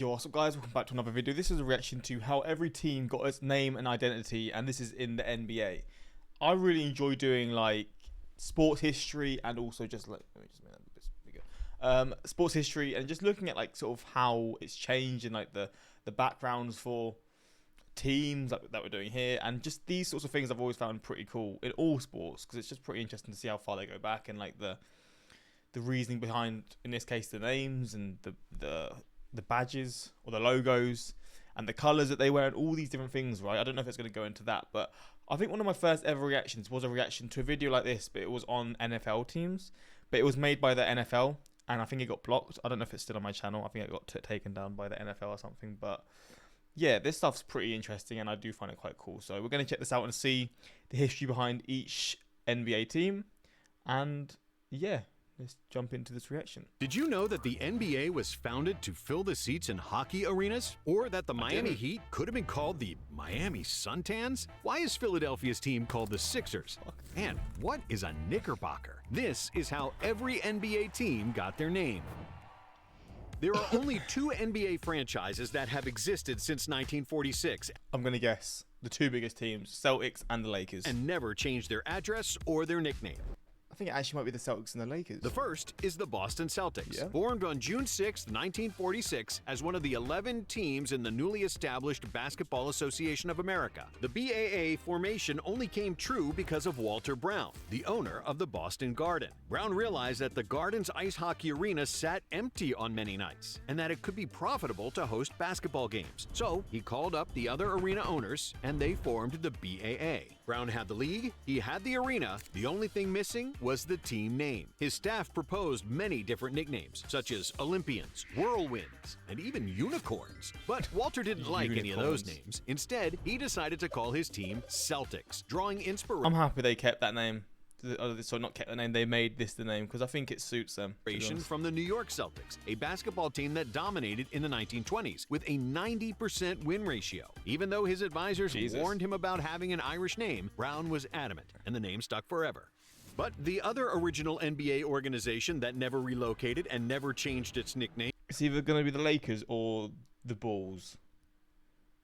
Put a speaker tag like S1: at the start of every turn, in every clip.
S1: Yo, what's up guys, welcome back to another video. This is a reaction to how every team got its name and identity, and this is in the NBA. I really enjoy doing like sports history and also just like, let me just make that a bit bigger. Sports history and just looking at like sort of how it's changed and like the backgrounds for teams like that we're doing here, and just these sorts of things I've always found pretty cool in all sports because it's just pretty interesting to see how far they go back and like the reasoning behind, in this case, the names and the badges or the logos and the colors that they wear and all these different things, right? I don't know if it's going to go into that, but I think one of my first ever reactions was a reaction to a video like this, but it was on NFL teams, but it was made by the NFL and I think it got blocked. I don't know if it's still on my channel. I think it got taken down by the NFL or something, but yeah, this stuff's pretty interesting and I do find it quite cool. So we're going to check this out and see the history behind each NBA team, and yeah, let's jump into this reaction.
S2: Did you know that the NBA was founded to fill the seats in hockey arenas? Or that the Miami Heat could have been called the Miami Suntans? Why is Philadelphia's team called the Sixers? And what is a Knickerbocker? This is how every NBA team got their name. There are only two NBA franchises that have existed since 1946.
S1: I'm going to guess the two biggest teams, Celtics and the Lakers.
S2: And never changed their address or their nickname.
S1: I think it actually might be the Celtics and the Lakers.
S2: The first is the Boston Celtics,
S1: Yeah.
S2: formed on June 6, 1946, as one of the 11 teams in the newly established Basketball Association of America. The BAA formation only came true because of Walter Brown, the owner of the Boston Garden. Brown realized that the Garden's ice hockey arena sat empty on many nights, and that it could be profitable to host basketball games. So he called up the other arena owners, and they formed the BAA. Brown had the league, he had the arena, the only thing missing was the team name. His staff proposed many different nicknames, such as Olympians, Whirlwinds, and even Unicorns. But Walter didn't like any of those names. Instead, he decided to call his team Celtics, drawing inspiration.
S1: I'm happy they kept that name. So not kept the name, they made this the name because I think it suits them.
S2: From the New York Celtics, a basketball team that dominated in the 1920s with a 90% win ratio. Even though his advisors warned him about having an Irish name, Brown was adamant, and the name stuck forever. But the other original NBA organization that never relocated and never changed its nickname,
S1: It's either going to be the Lakers or the Bulls.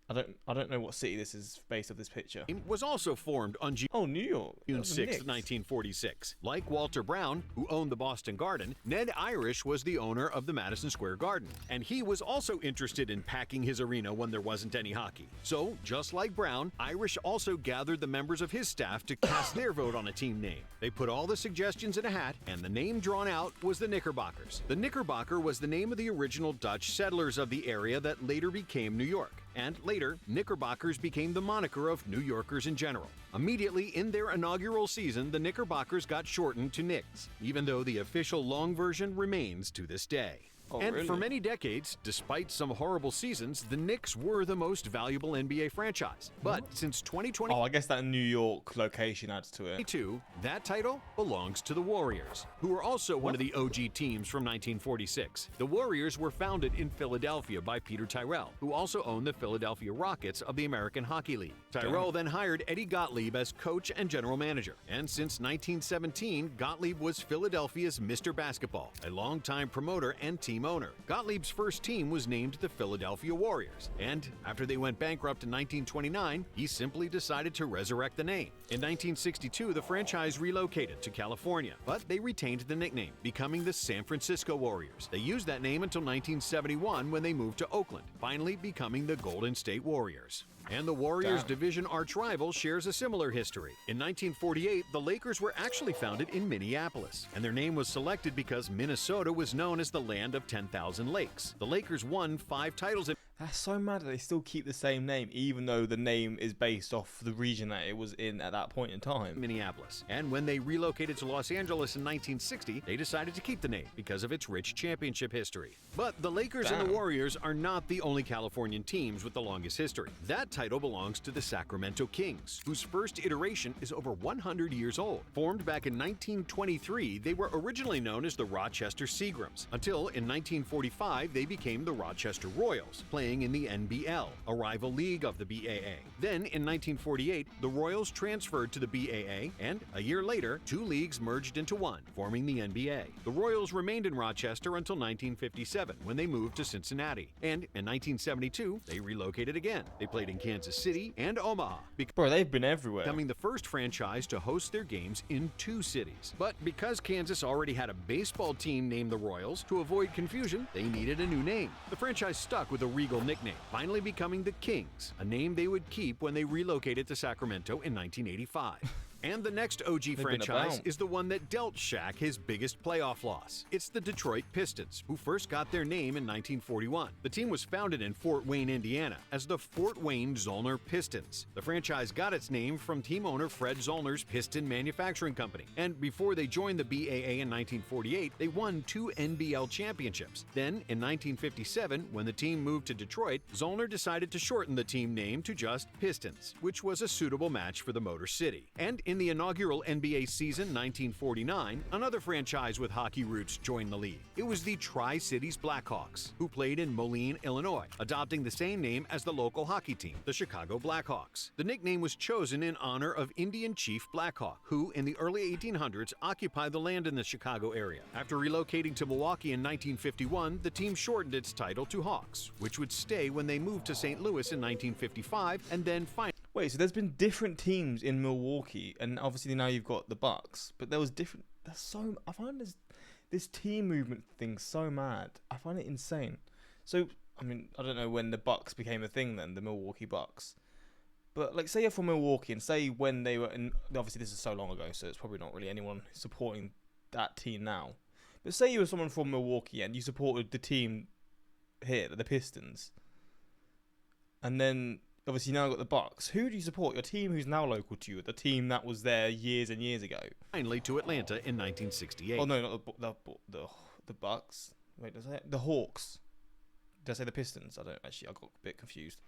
S1: I don't know what city this is based off this picture.
S2: was also formed on
S1: New York.
S2: June 6, 1946. Like Walter Brown, who owned the Boston Garden, Ned Irish was the owner of the Madison Square Garden. And he was also interested in packing his arena when there wasn't any hockey. So, just like Brown, Irish also gathered the members of his staff to cast their vote on a team name. They put all the suggestions in a hat, and the name drawn out was the Knickerbockers. The Knickerbocker was the name of the original Dutch settlers of the area that later became New York. And later, Knickerbockers became the moniker of New Yorkers in general. Immediately in their inaugural season, the Knickerbockers got shortened to Knicks, even though the official long version remains to this day.
S1: Really?
S2: For many decades, despite some horrible seasons, the Knicks were the most valuable NBA franchise. But since 2020,
S1: I guess that New York location adds to it.
S2: that title belongs to the Warriors, who were also one of the OG teams from 1946. The Warriors were founded in Philadelphia by Peter Tyrell, who also owned the Philadelphia Rockets of the American Hockey League. Tyrell then hired Eddie Gottlieb as coach and general manager. And since 1917, Gottlieb was Philadelphia's Mr. Basketball, a longtime promoter and team owner. Gottlieb's first team was named the Philadelphia Warriors, and after they went bankrupt in 1929, he simply decided to resurrect the name. In 1962, the franchise relocated to California, but they retained the nickname, becoming the San Francisco Warriors. They used that name until 1971 when they moved to Oakland, finally becoming the Golden State Warriors. And the Warriors' division arch-rival shares a similar history. In 1948, the Lakers were actually founded in Minneapolis, and their name was selected because Minnesota was known as the land of 10,000 lakes. The Lakers won 5 titles.
S1: That's so mad that they still keep the same name, even though the name is based off the region that it was in at that point in time.
S2: Minneapolis. And when they relocated to Los Angeles in 1960, they decided to keep the name because of its rich championship history. But the Lakers and the Warriors are not the only Californian teams with the longest history. That title belongs to the Sacramento Kings, whose first iteration is over 100 years old. Formed back in 1923, they were originally known as the Rochester Seagrams, until in 1945 they became the Rochester Royals, playing playing in the NBL, a rival league of the BAA. Then, in 1948, the Royals transferred to the BAA, and a year later, two leagues merged into one, forming the NBA. The Royals remained in Rochester until 1957, when they moved to Cincinnati. And in 1972, they relocated again. They played in Kansas City and Omaha,
S1: Bro, they've been everywhere.
S2: becoming the first franchise to host their games in two cities. But because Kansas already had a baseball team named the Royals, to avoid confusion, they needed a new name. The franchise stuck with a regal nickname, finally becoming the Kings, a name they would keep when they relocated to Sacramento in 1985. And the next OG franchise
S1: about.
S2: is the one that dealt Shaq his biggest playoff loss. It's the Detroit Pistons, who first got their name in 1941. The team was founded in Fort Wayne, Indiana, as the Fort Wayne Zollner Pistons. The franchise got its name from team owner Fred Zollner's Piston Manufacturing Company. And before they joined the BAA in 1948, they won 2 NBL championships. Then, in 1957, when the team moved to Detroit, Zollner decided to shorten the team name to just Pistons, which was a suitable match for the Motor City. And in the inaugural NBA season 1949, another franchise with hockey roots joined the league. It was the Tri-Cities Blackhawks, who played in Moline, Illinois, adopting the same name as the local hockey team, the Chicago Blackhawks. The nickname was chosen in honor of Indian Chief Blackhawk, who in the early 1800s occupied the land in the Chicago area. After relocating to Milwaukee in 1951, the team shortened its title to Hawks, which would stay when they moved to St. Louis in 1955 and then finally.
S1: Wait, so there's been different teams in Milwaukee, and obviously now you've got the Bucks, but there was different. That's so. I find this team movement thing so mad. I find it insane. So I mean, I don't know when the Bucks became a thing then, the Milwaukee Bucks, but like, say you're from Milwaukee, and say when they were in. Obviously, this is so long ago, so it's probably not really anyone supporting that team now. But say you were someone from Milwaukee and you supported the team here, the Pistons, and then. Obviously, you now got the Bucks. Who do you support? Your team who's now local to you, the team that was there years and years ago.
S2: Finally to Atlanta in 1968.
S1: Oh no, not the Bucks. Wait, did I say the Hawks? Did I say the Pistons? I got a bit confused.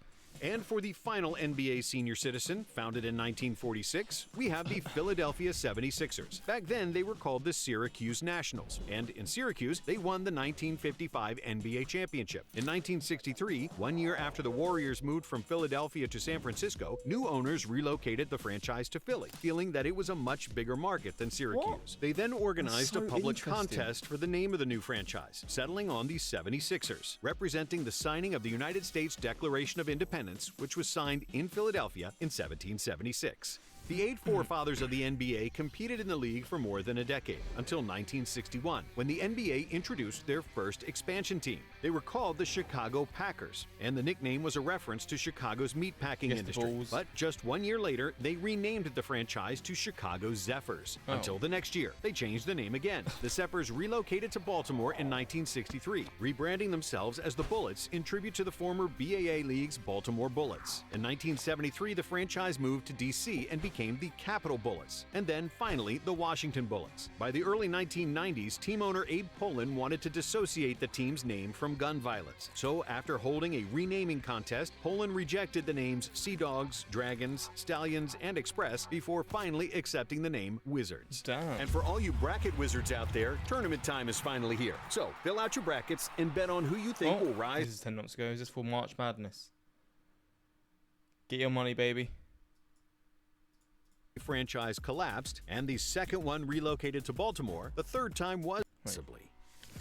S2: And for the final NBA senior citizen, founded in 1946, we have the Philadelphia 76ers. Back then, they were called the Syracuse Nationals, and in Syracuse, they won the 1955 NBA championship. In 1963, 1 year after the Warriors moved from Philadelphia to San Francisco, new owners relocated the franchise to Philly, feeling that it was a much bigger market than Syracuse.
S1: What?
S2: They then organized
S1: That's
S2: a
S1: so
S2: public
S1: interesting.
S2: contest for the name of the new franchise, settling on the 76ers, representing the signing of the United States Declaration of Independence, which was signed in Philadelphia in 1776. The 8 forefathers of the NBA competed in the league for more than a decade, until 1961, when the NBA introduced their first expansion team. They were called the Chicago Packers, and the nickname was a reference to Chicago's meatpacking industry. But just 1 year later, they renamed the franchise to Chicago Zephyrs. Until the next year, they changed the name again. The Zephyrs relocated to Baltimore in 1963, rebranding themselves as the Bullets in tribute to the former BAA League's Baltimore Bullets. In 1973, the franchise moved to D.C. and became the Capitol Bullets, and then finally the Washington Bullets. By the early 1990s, team owner Abe Pollin wanted to dissociate the team's name from gun violence. So after holding a renaming contest, Pollin rejected the names Sea Dogs, Dragons, Stallions, and Express before finally accepting the name Wizards.
S1: Damn.
S2: And for all you bracket wizards out there, tournament time is finally here. So fill out your brackets and bet on who you think will rise.
S1: This is 10 months ago. Is this for March Madness? Get your money, baby.
S2: Franchise collapsed, and the second one relocated to Baltimore. The third time was possibly.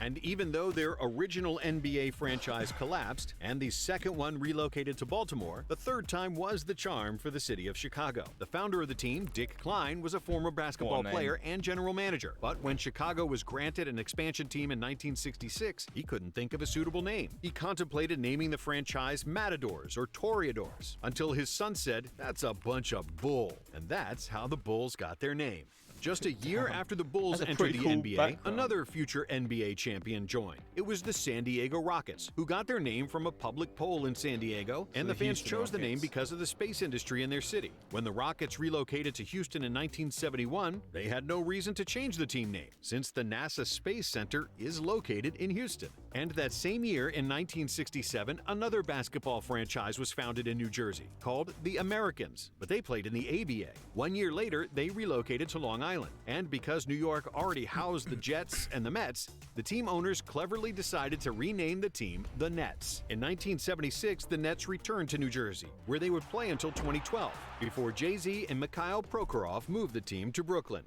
S2: And even though their original NBA franchise collapsed and the second one relocated to Baltimore, the third time was the charm for the city of Chicago. The founder of the team, Dick Klein, was a former basketball player and general manager. But when Chicago was granted an expansion team in 1966, he couldn't think of a suitable name. He contemplated naming the franchise Matadors or Toreadors, until his son said, "That's a bunch of bull." And that's how the Bulls got their name. Just a year after the Bulls entered the NBA, another future NBA champion joined. It was the San Diego Rockets, who got their name from a public poll in San Diego, and the fans chose the name because of the space industry in their city. When the Rockets relocated to Houston in 1971, they had no reason to change the team name, since the NASA Space Center is located in Houston. And that same year, in 1967, another basketball franchise was founded in New Jersey, called the Americans, but they played in the ABA. 1 year later, they relocated to Long Island. And because New York already housed the Jets and the Mets, the team owners cleverly decided to rename the team the Nets. In 1976, the Nets returned to New Jersey, where they would play until 2012, before Jay-Z and Mikhail Prokhorov moved the team to Brooklyn.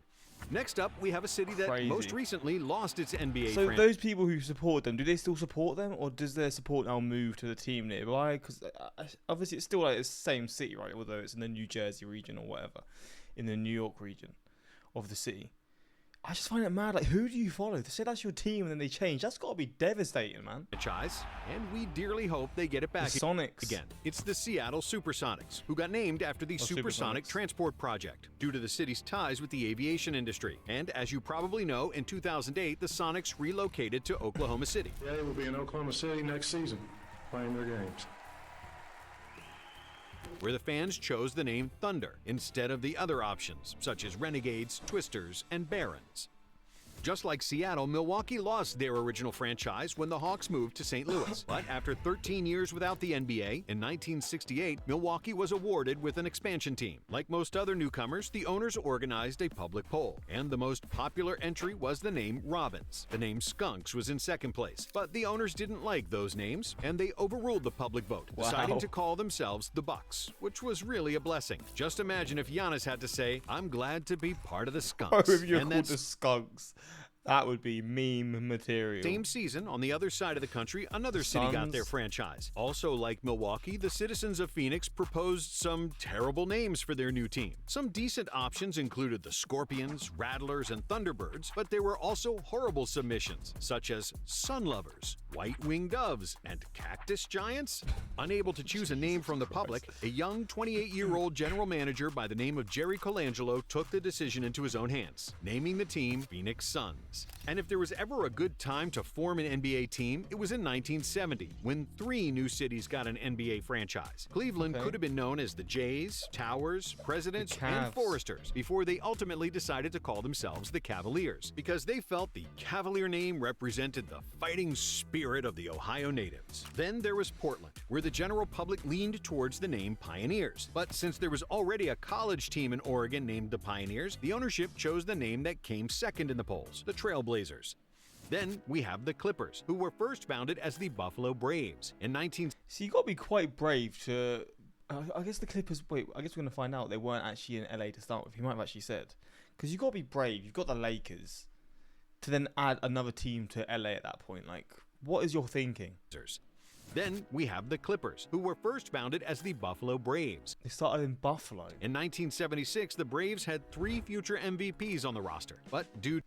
S2: Next up, we have a city that most recently lost its NBA
S1: So
S2: franchise.
S1: those people who support them, do they still support them, or does their support now move to the team nearby? Because obviously it's still like the same city, right? Although it's in the New Jersey region or whatever, in the New York region of the city. I just find it mad. Like, who do you follow? To say that's your team and then they change, that's got to be devastating, man.
S2: And we dearly hope they get it back
S1: The Sonics.
S2: again. It's the Seattle Supersonics, who got named after the Supersonic
S1: Supersonics.
S2: Transport Project, due to the city's ties with the aviation industry. And as you probably know, in 2008, the Sonics relocated to Oklahoma City.
S3: They will be in Oklahoma City next season, playing their games,
S2: where the fans chose the name Thunder instead of the other options, such as Renegades, Twisters, and Barons. Just like Seattle, Milwaukee lost their original franchise when the Hawks moved to St. Louis. But after 13 years without the NBA, in 1968, Milwaukee was awarded with an expansion team. Like most other newcomers, the owners organized a public poll, and the most popular entry was the name Robins. The name Skunks was in second place, but the owners didn't like those names, and they overruled the public vote, deciding to call themselves the Bucks, which was really a blessing. Just imagine if Giannis had to say, "I'm glad to be part of the Skunks."
S1: If you're called the Skunks, that would be meme material.
S2: Same season, on the other side of the country, another city got their franchise. Also, like Milwaukee, the citizens of Phoenix proposed some terrible names for their new team. Some decent options included the Scorpions, Rattlers, and Thunderbirds, but there were also horrible submissions, such as Sunlovers, White-Winged Doves, and Cactus Giants. Unable to choose a name from the public, a young 28-year-old general manager by the name of Jerry Colangelo took the decision into his own hands, naming the team Phoenix Suns. And if there was ever a good time to form an NBA team, it was in 1970, when 3 new cities got an NBA franchise. Cleveland could have been known as the Jays, Towers, Presidents, and Foresters, before they ultimately decided to call themselves the Cavaliers, because they felt the Cavalier name represented the fighting spirit of the Ohio natives. Then there was Portland, where the general public leaned towards the name Pioneers. But since there was already a college team in Oregon named the Pioneers, the ownership chose the name that came second in the polls, the Trailblazers. Then we have the Clippers, who were first founded as the Buffalo Braves. In 19...
S1: So you got to be quite brave to... I guess the Clippers... Wait, I guess we're going to find out they weren't actually in LA to start with. He might have actually said. Because you got to be brave. You've got the Lakers. To then add another team to LA at that point. Like, what is your thinking?
S2: Then we have the Clippers, who were first founded as the Buffalo Braves.
S1: They started in Buffalo.
S2: In 1976, the Braves had 3 future MVPs on the roster. But due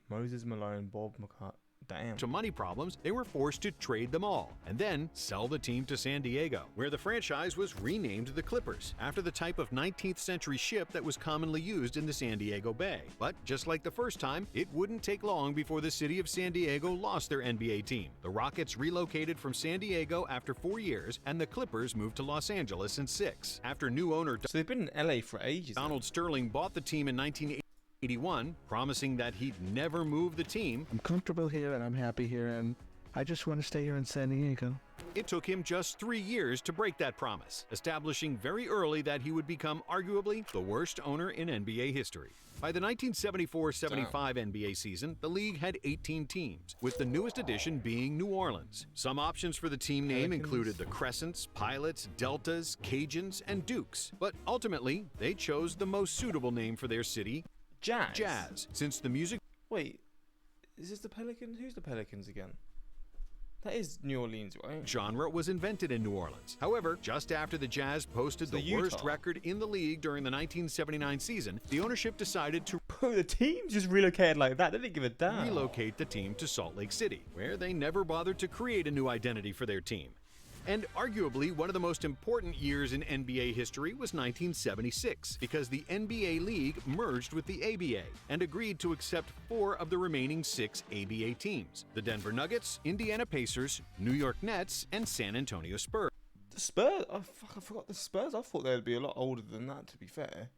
S1: Moses Malone, Bob McCart. Damn.
S2: to money problems, they were forced to trade them all and then sell the team to San Diego, where the franchise was renamed the Clippers, after the type of 19th century ship that was commonly used in the San Diego Bay. But just like the first time, it wouldn't take long before the city of San Diego lost their NBA team. The Rockets relocated from San Diego after 4 years, and the Clippers moved to Los Angeles in 6. After new owner
S1: So they've been in LA for ages.
S2: Donald Sterling bought the team in 1981, promising that he'd never move the team.
S4: I'm comfortable here and I'm happy here, and I just want to stay here in San Diego.
S2: It took him just 3 years to break that promise, establishing very early that he would become arguably the worst owner in NBA history. By the 1974-75 NBA season, the league had 18 teams, with the newest addition being New Orleans. Some options for the team name included the Crescents, Pilots, Deltas, Cajuns, and Dukes. But ultimately, they chose the most suitable name for their city, Jazz, since the music...
S1: Wait, is this the Pelicans? Who's the Pelicans again? That is New Orleans, right?
S2: genre was invented in New Orleans. However, just after the Jazz posted
S1: So
S2: the worst
S1: Utah.
S2: record in the league during the 1979 season, the ownership decided to
S1: Bro, the team just relocated like that. They didn't give a damn.
S2: relocate the team to Salt Lake City, where they never bothered to create a new identity for their team. And arguably one of the most important years in NBA history was 1976, because the NBA League merged with the ABA and agreed to accept 4 of the remaining 6 ABA teams: the Denver Nuggets, Indiana Pacers, New York Nets, and San Antonio Spurs.
S1: The Spurs? Oh, fuck, I forgot the Spurs. I thought they'd be a lot older than that, to be fair.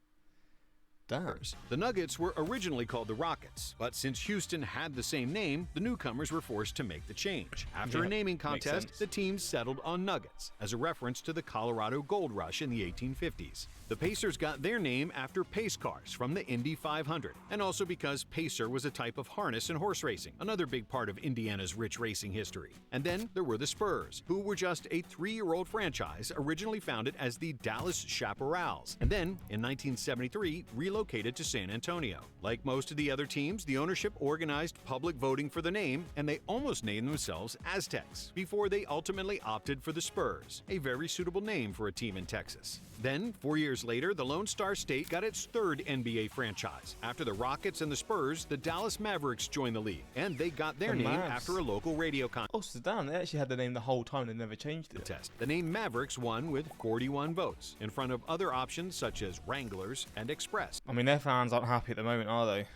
S1: Damn.
S2: The Nuggets were originally called the Rockets, but since Houston had the same name, the newcomers were forced to make the change. After a naming contest, the team settled on Nuggets, as a reference to the Colorado Gold Rush in the 1850s. The Pacers got their name after pace cars from the Indy 500, and also because pacer was a type of harness in horse racing, another big part of Indiana's rich racing history. And then there were the Spurs, who were just a 3-year-old franchise originally founded as the Dallas Chaparrals, and then, in 1973, relocated to San Antonio. Like most of the other teams, the ownership organized public voting for the name, and they almost named themselves Aztecs, before they ultimately opted for the Spurs, a very suitable name for a team in Texas. Then, 4 years later, the Lone Star State got its third NBA franchise. After the Rockets and the Spurs, the Dallas Mavericks joined the league, and they got their name after a local radio contest.
S1: Oh, so damn, they actually had the name the whole time, they never changed it.
S2: The name Mavericks won with 41 votes, in front of other options such as Wranglers and Express.
S1: I mean, their fans aren't happy at the moment, are they?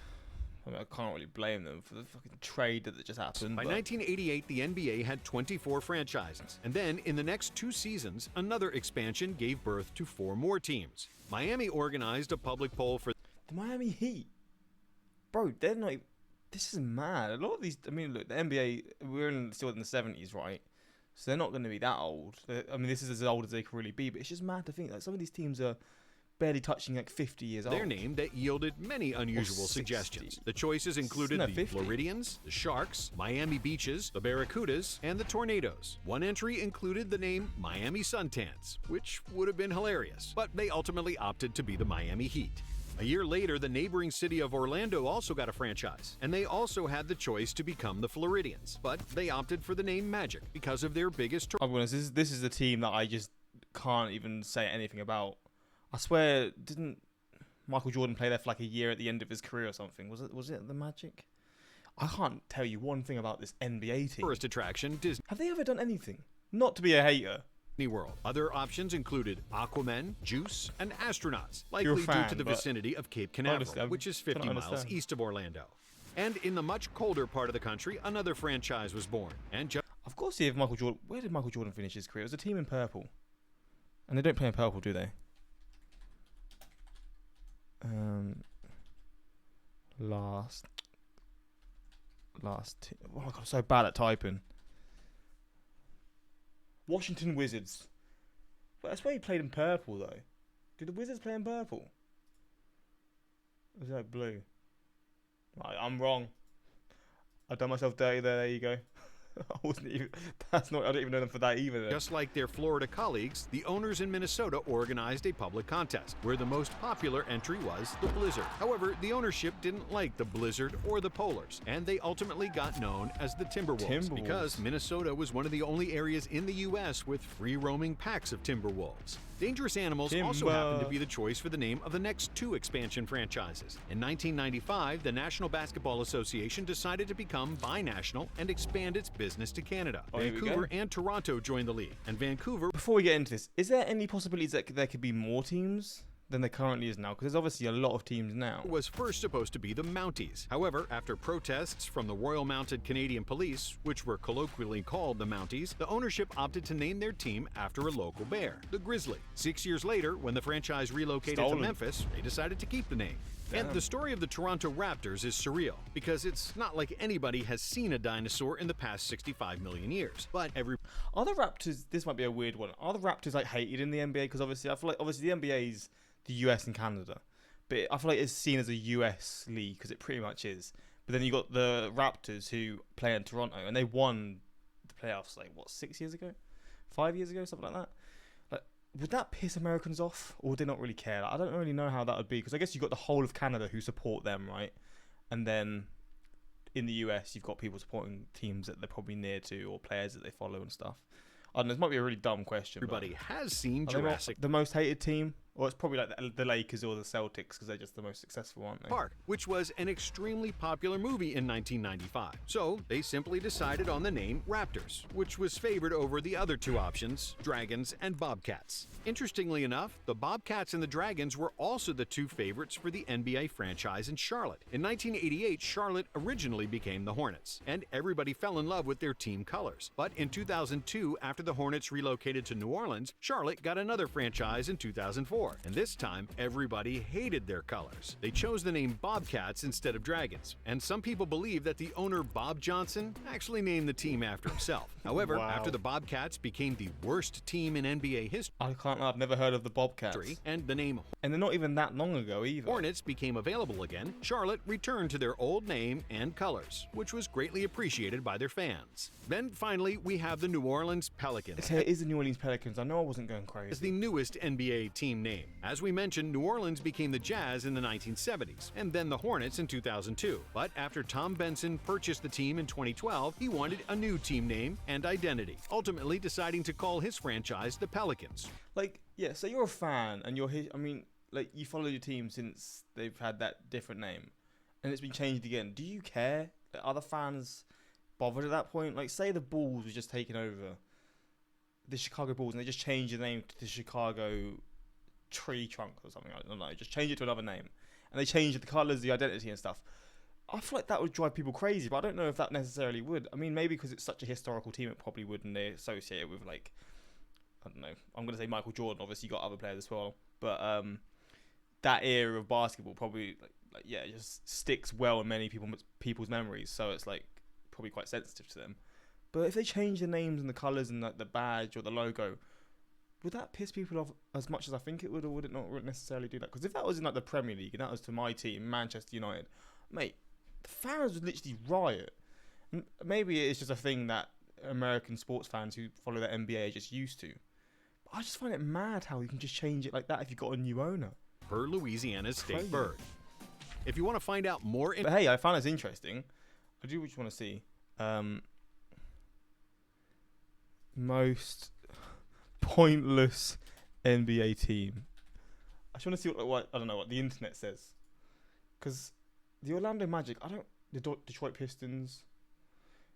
S1: I mean, I can't really blame them for the fucking trade that just happened.
S2: By 1988, the NBA had 24 franchises, and then in the next 2 seasons, another expansion gave birth to 4 more teams. Miami organized a public poll for
S1: the Miami Heat. Bro, they're not. This is mad. A lot of these. I mean, look, the NBA. Still in the 70s, right? So they're not going to be that old. I mean, this is as old as they can really be. But it's just mad to think that some of these teams are barely touching like 50 years old.
S2: Their name that yielded many unusual suggestions. The choices included the
S1: 50.
S2: Floridians, the Sharks, Miami Beaches, the Barracudas, and the Tornadoes. One entry included the name Miami Suntans, which would have been hilarious, but they ultimately opted to be the Miami Heat. A year later, the neighboring city of Orlando also got a franchise, and they also had the choice to become the Floridians, but they opted for the name Magic because of their biggest
S1: I'll be honest, this is a team that I just can't even say anything about. I swear, didn't Michael Jordan play there for like a year at the end of his career or something? Was it the Magic? I can't tell you one thing about this NBA team.
S2: First attraction, Disney.
S1: Have they ever done anything? Not to be a hater.
S2: World. Other options included Aquaman, Juice, and astronauts, likely due to the vicinity of Cape Canaveral, which is 50 miles east of Orlando. And in the much colder part of the country, another franchise was born. And
S1: of course, if Michael Jordan. Where did Michael Jordan finish his career? It was a team in purple, and they don't play in purple, do they? Last. Oh my god, I'm so bad at typing. Washington Wizards. But that's why he played in purple, though. Did the Wizards play in purple? Or was that blue? Right, I'm wrong. I've done myself dirty there. There you go. I wasn't even. I don't even know them for that either. Then.
S2: Just like their Florida colleagues, the owners in Minnesota organized a public contest, where the most popular entry was the Blizzard. However, the ownership didn't like the Blizzard or the Polars, and they ultimately got known as the Timberwolves, because Minnesota was one of the only areas in the U.S. with free-roaming packs of Timberwolves. Dangerous Animals also happened to be the choice for the name of the next 2 expansion franchises. In 1995, the National Basketball Association decided to become binational and expand its business to Canada. Vancouver and Toronto joined the league, and Vancouver...
S1: Before we get into this, is there any possibilities that there could be more teams than there currently is now? Because there's obviously a lot of teams now.
S2: Was first supposed to be the Mounties. However, after protests from the Royal Mounted Canadian Police, which were colloquially called the Mounties, the ownership opted to name their team after a local bear, the Grizzly. 6 years later, when the franchise relocated to Memphis, they decided to keep the name. Damn. And the story of the Toronto Raptors is surreal, because it's not like anybody has seen a dinosaur in the past 65 million years. But
S1: Are the Raptors, this might be a weird one, are the Raptors like hated in the NBA? Because obviously, I feel like the NBA's the US and Canada, but I feel like it's seen as a US league because it pretty much is. But then you got the Raptors who play in Toronto, and they won the playoffs like 6 years ago, 5 years ago, something like that. Like, would that piss Americans off, or would they not really care? Like, I don't really know how that would be, because I guess you've got the whole of Canada who support them, right? And then in the US, you've got people supporting teams that they're probably near to, or players that they follow and stuff. I don't know, this might be a really dumb question.
S2: Everybody has seen Jurassic.
S1: The most hated team? Or it's probably like the Lakers or the Celtics, because they're just the most successful, aren't they?
S2: Park, which was an extremely popular movie in 1995. So they simply decided on the name Raptors, which was favored over the other 2 options, Dragons and Bobcats. Interestingly enough, the Bobcats and the Dragons were also the 2 favorites for the NBA franchise in Charlotte. In 1988, Charlotte originally became the Hornets, and everybody fell in love with their team colors. But in 2002, after the Hornets relocated to New Orleans, Charlotte got another franchise in 2004. 2004, and this time everybody hated their colors. They chose the name Bobcats instead of Dragons, and some people believe that the owner Bob Johnson actually named the team after himself. However,
S1: Wow.
S2: after the Bobcats became the worst team in NBA history,
S1: I can't lie, I've never heard of the Bobcats.
S2: and the name
S1: And they're not even that long ago either.
S2: Hornets became available again, Charlotte returned to their old name and colors, which was greatly appreciated by their fans. Then finally, we have the New Orleans Pelicans.
S1: Okay, it is the New Orleans Pelicans. I know I wasn't going crazy.
S2: As the newest NBA team name. As we mentioned, New Orleans became the Jazz in the 1970s, and then the Hornets in 2002. But after Tom Benson purchased the team in 2012, he wanted a new team name and identity, ultimately deciding to call his franchise the Pelicans.
S1: Like, yeah, so you're a fan and like you follow your team since they've had that different name and it's been changed again. Do you care? Are the fans bothered at that point? Like, say the Bulls were just taking over the Chicago Bulls and they just changed the name to the Chicago Tree Trunk or something. I don't know. Just change it to another name. And they changed the colours, the identity and stuff. I feel like that would drive people crazy, but I don't know if that necessarily would. I mean, maybe because it's such a historical team, it probably would, and they associate it with, like, I don't know. I'm going to say Michael Jordan. Obviously, you got other players as well. But that era of basketball probably, yeah, it just sticks well in many people's memories. So it's, like, probably quite sensitive to them. But if they change the names and the colours and the badge or the logo, would that piss people off as much as I think it would, or would it not necessarily do that? Because if that was in, like, the Premier League and that was to my team, Manchester United, mate, the fans would literally riot. Maybe it's just a thing that American sports fans who follow the NBA are just used to. But I just find it mad how you can just change it like that if you've got a new owner.
S2: Per Louisiana's state
S1: Crazy.
S2: bird. If you want to find out more
S1: But hey, I found this interesting. I do just want to see most pointless NBA team. I just want to see what I don't know what the internet says, because the Orlando Magic, the Detroit Pistons.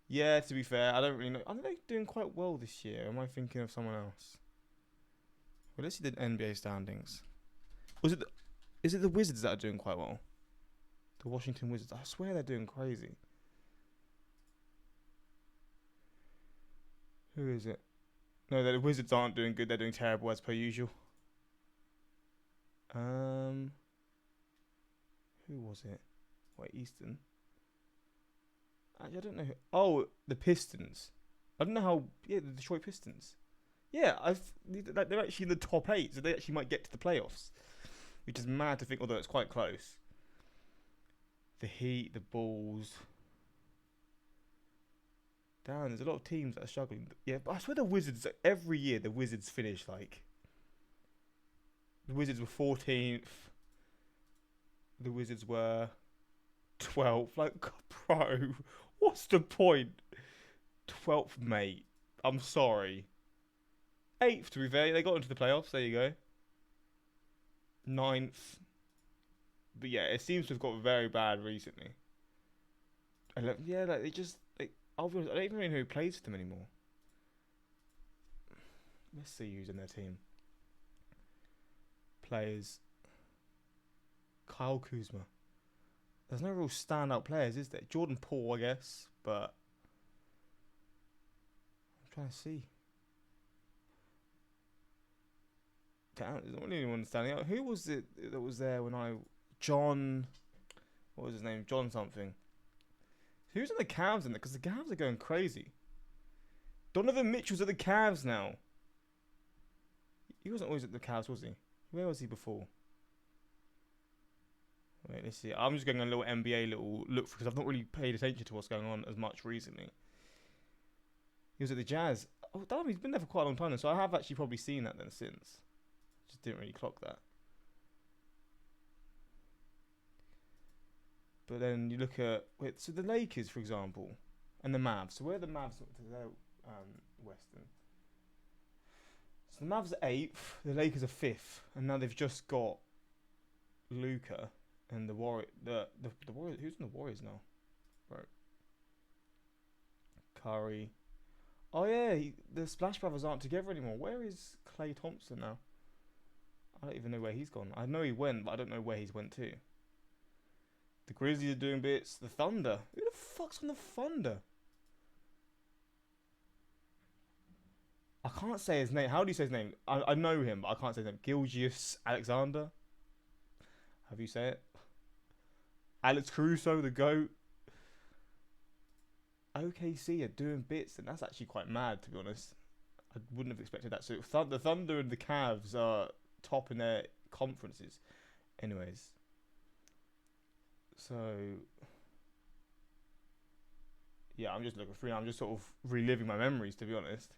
S1: Yeah, to be fair, I don't really know. Are they doing quite well this year? Am I thinking of someone else? Well, let's see the NBA standings. Is it the Wizards that are doing quite well? The Washington Wizards. I swear they're doing crazy. Who is it? No, the Wizards aren't doing good. They're doing terrible as per usual. Who was it? Wait, Eastern. Actually, I don't know. Oh, the Pistons. I don't know how. Yeah, the Detroit Pistons. Yeah, they're actually in the top 8, so they actually might get to the playoffs, which is mad to think. Although it's quite close. The Heat, the Bulls. Damn, there's a lot of teams that are struggling. Yeah, but I swear the Wizards. Every year, the Wizards finish like. The Wizards were 14th. The Wizards were 12th. Like, bro, what's the point? 12th, mate. I'm sorry. 8th, to be fair. They got into the playoffs. There you go. 9th. But yeah, it seems to have got very bad recently. 11th, yeah, like, they just... I'll be honest, I don't even know who plays for them anymore. Let's see who's in their team. Players. Kyle Kuzma. There's no real standout players, is there? Jordan Poole, I guess, but I'm trying to see. Damn, there's not really anyone standing out. Who was it that was there when John... What was his name? John something. Who's in the Cavs in there? Because the Cavs are going crazy. Donovan Mitchell's at the Cavs now. He wasn't always at the Cavs, was he? Where was he before? Wait, let's see. I'm just going a little NBA look because I've not really paid attention to what's going on as much recently. He was at the Jazz. Oh, damn, he's been there for quite a long time then, so I have actually probably seen that then since. Just didn't really clock that. But then you look at... Wait, so the Lakers, for example, and the Mavs. So where are the Mavs? They're Western. So the Mavs are 8th, the Lakers are 5th, and now they've just got Luka and the Warriors. The Warriors. Who's in the Warriors now? Right. Curry. Oh yeah, the Splash Brothers aren't together anymore. Where is Klay Thompson now? I don't even know where he's gone. I know he went, but I don't know where he's went to. The Grizzlies are doing bits. The Thunder. Who the fuck's on the Thunder? I can't say his name. How do you say his name? I know him, but I can't say his name. Gilgeous Alexander. How do you say it? Alex Caruso, the GOAT. OKC are doing bits, and that's actually quite mad, to be honest. I wouldn't have expected that. So the Thunder and the Cavs are top in their conferences. Anyways. So, yeah, I'm just looking through. I'm just sort of reliving my memories, to be honest.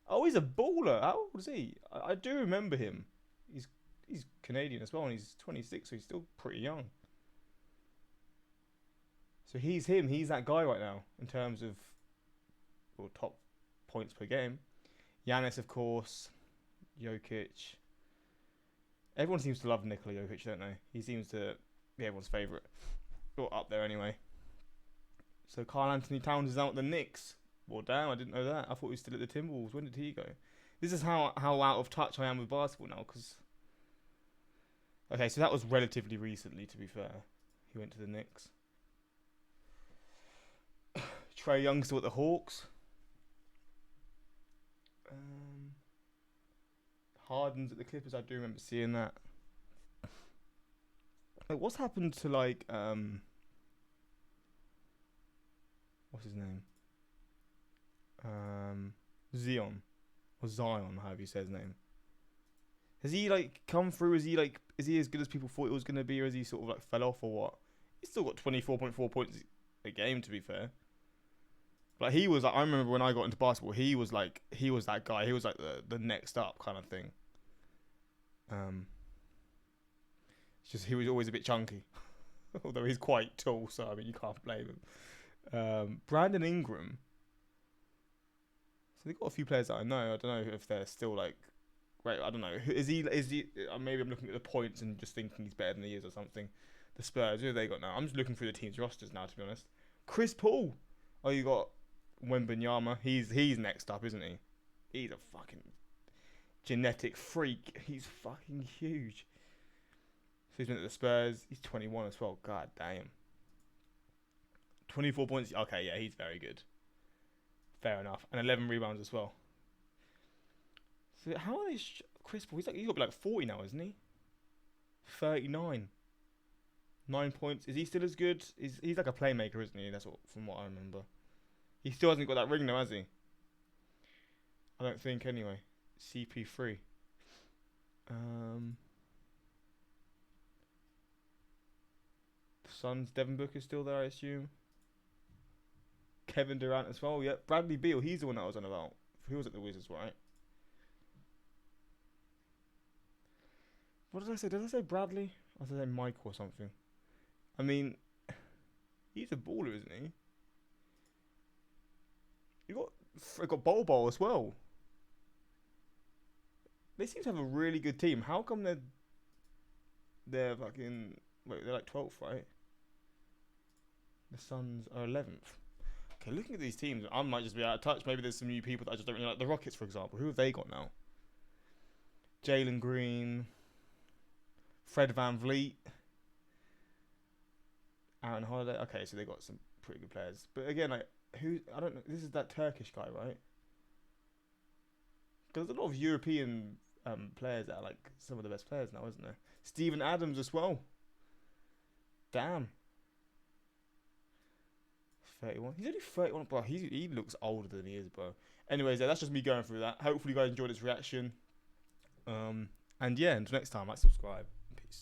S1: Oh, he's a baller. How old is he? I do remember him. He's Canadian as well, and he's 26, so he's still pretty young. So he's him. He's that guy right now in terms of top points per game. Giannis, of course. Jokic. Everyone seems to love Nikola Jokic, don't they? He seems to be everyone's favourite. Or up there anyway. So Karl Anthony Towns is out at the Knicks. Well, damn, I didn't know that. I thought he was still at the Timberwolves. When did he go? This is how out of touch I am with basketball now. Okay, so that was relatively recently, to be fair. He went to the Knicks. Trae Young still at the Hawks. Harden's at the Clippers. I do remember seeing that. Like, what's happened to what's his name? Zion or Zion, however you say his name. Has he come through? Is he as good as people thought it was going to be, or has he sort of fell off, or what? He's still got 24.4 points a game, to be fair. But he was I remember when I got into basketball, he was that guy. He was the next up kind of thing. It's just he was always a bit chunky, although he's quite tall, so I mean you can't blame him. Brandon Ingram. So they've got a few players that I know. I don't know if they're still wait, I don't know. Is he? Maybe I'm looking at the points and just thinking he's better than he is or something. The Spurs, who have they got now? I'm just looking through the team's rosters now, to be honest. Chris Paul. Oh, you got Wembanyama. He's next up, isn't he? He's a fucking genetic freak. He's fucking huge. So he's been at the Spurs. He's 21 as well. God damn. 24 points. Okay, yeah, he's very good. Fair enough. And 11 rebounds as well. So how are they... Chris Paul, he's got to be 40 now, isn't he? 39. 9 points. Is he still as good? He's like a playmaker, isn't he? That's from what I remember. He still hasn't got that ring though, has he? I don't think anyway. CP3. The Suns, Devin Booker's still there, I assume. Kevin Durant as well, yeah. Bradley Beal, he's the one that I was on about. He was at the Wizards, right? What did I say? Did I say Bradley? Or did I say Mike or something? I mean, he's a baller, isn't he? You got Bol as well. They seem to have a really good team. How come they're fucking... Wait, they're 12th, right? The Suns are 11th. Okay, looking at these teams, I might just be out of touch. Maybe there's some new people that I just don't really like. The Rockets, for example. Who have they got now? Jalen Green, Fred VanVleet, Aaron Holiday. Okay, so they got some pretty good players. But again, I don't know. This is that Turkish guy, right? There's a lot of European players that are some of the best players now, isn't there? Steven Adams as well. Damn. 31. He's only 31, bro. He looks older than he is, bro. Anyways, that's just me going through that. Hopefully you guys enjoyed this reaction. And yeah, until next time, subscribe.